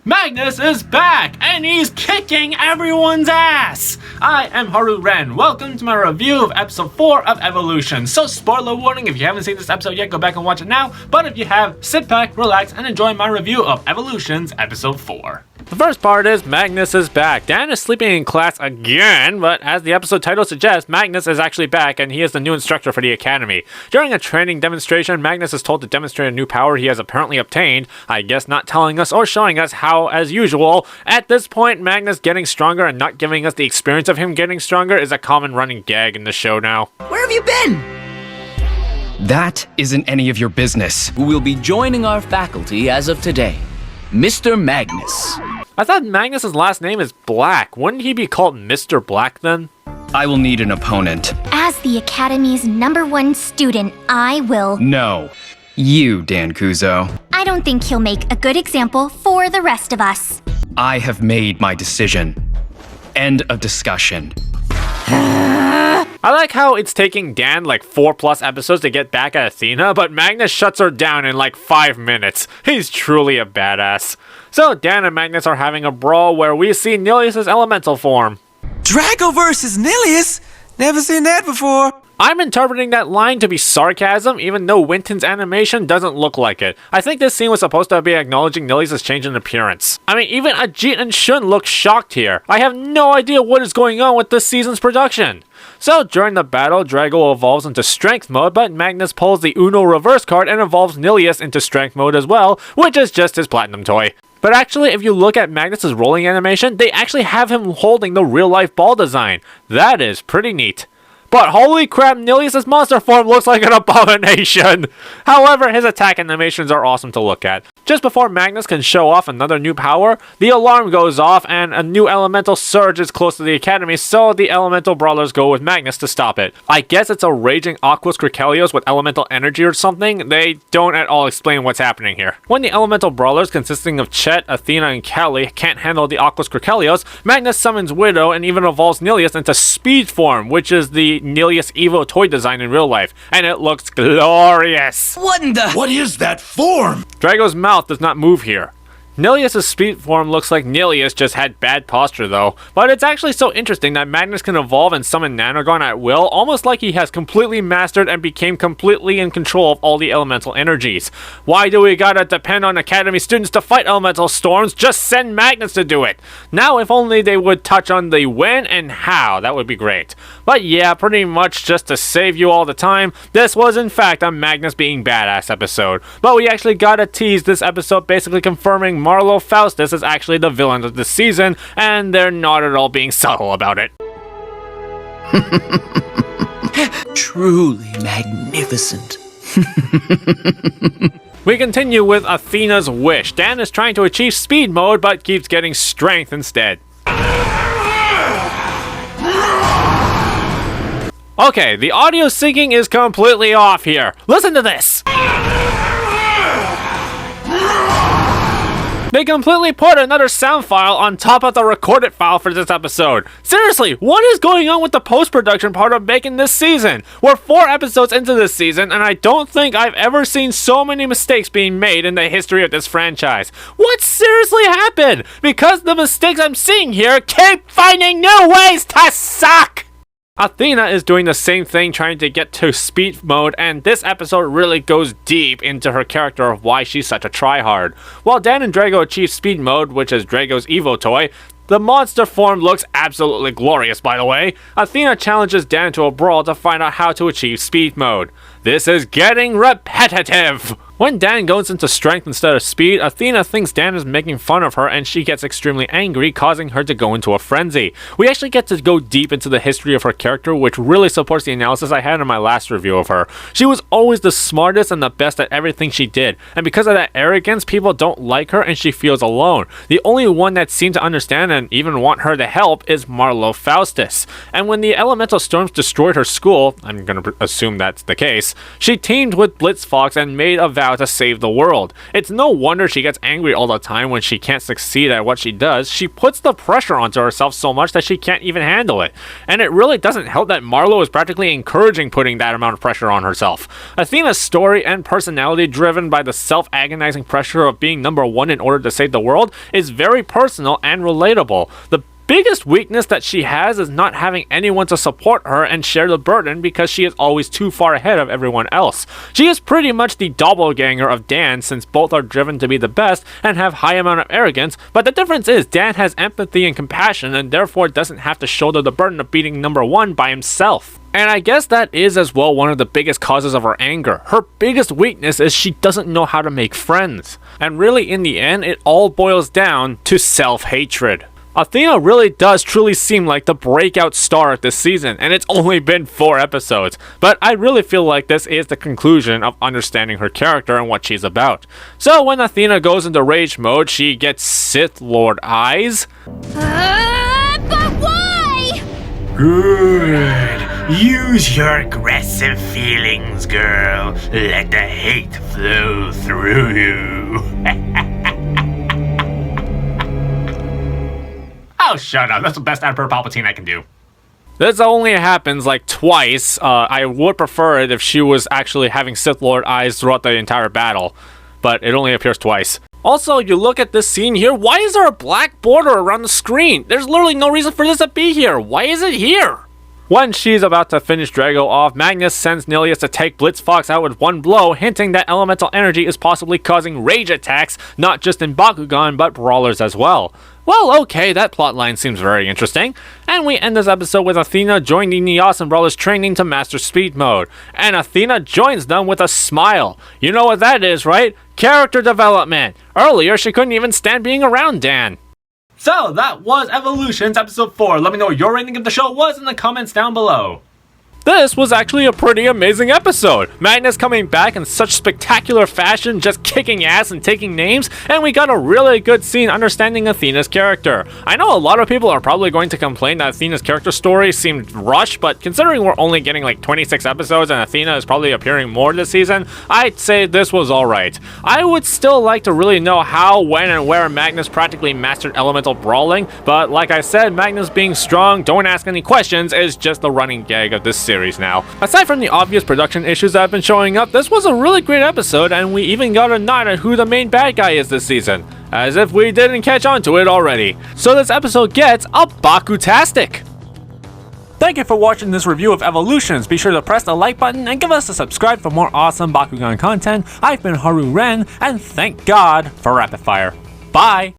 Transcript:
Magnus is back, and he's kicking everyone's ass! I am Haru Ren. Welcome to my review of episode 4 of Evolutions. So spoiler warning, if you haven't seen this episode yet, go back and watch it now. But if you have, sit back, relax, and enjoy my review of Evolutions episode 4. The first part is Magnus is back. Dan is sleeping in class again, but as the episode title suggests, Magnus is actually back and he is the new instructor for the academy. During a training demonstration, Magnus is told to demonstrate a new power he has apparently obtained, I guess not telling us or showing us how as usual. At this point, Magnus getting stronger and not giving us the experience of him getting stronger is a common running gag in the show now. Where have you been? That isn't any of your business. Who will be joining our faculty as of today? Mr. Magnus. I thought Magnus's last name is Black. Wouldn't he be called Mr. Black then? I will need an opponent. As the Academy's #1 student, I will... No. You, Dan Kuzo. I don't think he'll make a good example for the rest of us. I have made my decision. End of discussion. I like how it's taking Dan like 4+ episodes to get back at Athena, but Magnus shuts her down in like 5 minutes. He's truly a badass. So Dan and Magnus are having a brawl where we see Nilius' elemental form. Drago versus Nilius? Never seen that before. I'm interpreting that line to be sarcasm, even though Winton's animation doesn't look like it. I think this scene was supposed to be acknowledging Nilius' change in appearance. I mean, even Ajit and Shun look shocked here. I have no idea what is going on with this season's production. So during the battle, Drago evolves into strength mode, but Magnus pulls the Uno reverse card and evolves Nilius into strength mode as well, which is just his platinum toy. But actually, if you look at Magnus' rolling animation, they actually have him holding the real-life ball design. That is pretty neat. But holy crap, Nilius' monster form looks like an abomination! However, his attack animations are awesome to look at. Just before Magnus can show off another new power, the alarm goes off and a new elemental surge is close to the academy, so the elemental brawlers go with Magnus to stop it. I guess it's a raging Aquos Cricelios with elemental energy or something. They don't at all explain what's happening here. When the elemental brawlers consisting of Chet, Athena, and Callie can't handle the Aquos Cricelios, Magnus summons Widow and even evolves Nilius into speed form, which is the Nilius Evo toy design in real life, and it looks glorious. What in the... What is that form? Drago's mouth does not move here. Nilius' speed form looks like Nilius just had bad posture though, but it's actually so interesting that Magnus can evolve and summon Nanogon at will, almost like he has completely mastered and became completely in control of all the elemental energies. Why do we gotta depend on Academy students to fight elemental storms? Just send Magnus to do it! Now if only they would touch on the when and how, that would be great. But yeah, pretty much just to save you all the time, this was in fact a Magnus being badass episode. But we actually gotta tease this episode basically confirming Marlo Faustus is actually the villain of the season, and they're not at all being subtle about it. Truly magnificent. We continue with Athena's Wish. Dan is trying to achieve speed mode, but keeps getting strength instead. Okay, the audio syncing is completely off here. Listen to this! They completely put another sound file on top of the recorded file for this episode. Seriously, what is going on with the post-production part of making this season? We're 4 episodes into this season, and I don't think I've ever seen so many mistakes being made in the history of this franchise. What seriously happened? Because the mistakes I'm seeing here keep finding new ways to suck! Athena is doing the same thing, trying to get to speed mode, and this episode really goes deep into her character of why she's such a tryhard. While Dan and Drago achieve speed mode, which is Drago's Evo toy, the monster form looks absolutely glorious, by the way. Athena challenges Dan to a brawl to find out how to achieve speed mode. This is getting repetitive! When Dan goes into strength instead of speed, Athena thinks Dan is making fun of her and she gets extremely angry, causing her to go into a frenzy. We actually get to go deep into the history of her character, which really supports the analysis I had in my last review of her. She was always the smartest and the best at everything she did, and because of that arrogance, people don't like her and she feels alone. The only one that seemed to understand and even want her to help is Marlo Faustus. And when the elemental storms destroyed her school, I'm gonna assume that's the case, this. She teamed with Blitzfox and made a vow to save the world. It's no wonder she gets angry all the time when she can't succeed at what she does. She puts the pressure onto herself so much that she can't even handle it. And it really doesn't help that Marlo is practically encouraging putting that amount of pressure on herself. Athena's story and personality, driven by the self-agonizing pressure of being number one in order to save the world, is very personal and relatable. The biggest weakness that she has is not having anyone to support her and share the burden because she is always too far ahead of everyone else. She is pretty much the doppelganger of Dan, since both are driven to be the best and have high amount of arrogance, but the difference is Dan has empathy and compassion and therefore doesn't have to shoulder the burden of beating number one by himself. And I guess that is as well one of the biggest causes of her anger. Her biggest weakness is she doesn't know how to make friends. And really in the end, it all boils down to self-hatred. Athena really does truly seem like the breakout star of this season, and it's only been 4 episodes, but I really feel like this is the conclusion of understanding her character and what she's about. So when Athena goes into rage mode, she gets Sith Lord eyes. But why? Good. Use your aggressive feelings, girl. Let the hate flow through you. Oh, shut up. That's the best Emperor Palpatine I can do. This only happens like twice. I would prefer it if she was actually having Sith Lord eyes throughout the entire battle, but it only appears twice. Also, you look at this scene here, why is there a black border around the screen? There's literally no reason for this to be here. Why is it here? When she's about to finish Drago off, Magnus sends Nilius to take Blitzfox out with one blow, hinting that elemental energy is possibly causing rage attacks, not just in Bakugan, but brawlers as well. Well, okay, that plotline seems very interesting. And we end this episode with Athena joining the Awesome Brawlers training to master speed mode. And Athena joins them with a smile. You know what that is, right? Character development. Earlier, she couldn't even stand being around Dan. So, that was Evolutions episode 4. Let me know what your rating of the show was in the comments down below. This was actually a pretty amazing episode. Magnus coming back in such spectacular fashion, just kicking ass and taking names, and we got a really good scene understanding Athena's character. I know a lot of people are probably going to complain that Athena's character story seemed rushed, but considering we're only getting like 26 episodes and Athena is probably appearing more this season, I'd say this was alright. I would still like to really know how, when, and where Magnus practically mastered elemental brawling, but like I said, Magnus being strong, don't ask any questions, is just the running gag of this series now. Aside from the obvious production issues that have been showing up, this was a really great episode, and we even got a nod at who the main bad guy is this season. As if we didn't catch on to it already. So this episode gets a Bakutastic! Thank you for watching this review of Evolutions. Be sure to press the like button and give us a subscribe for more awesome Bakugan content. I've been Haru Ren, and thank God for Rapid Fire. Bye!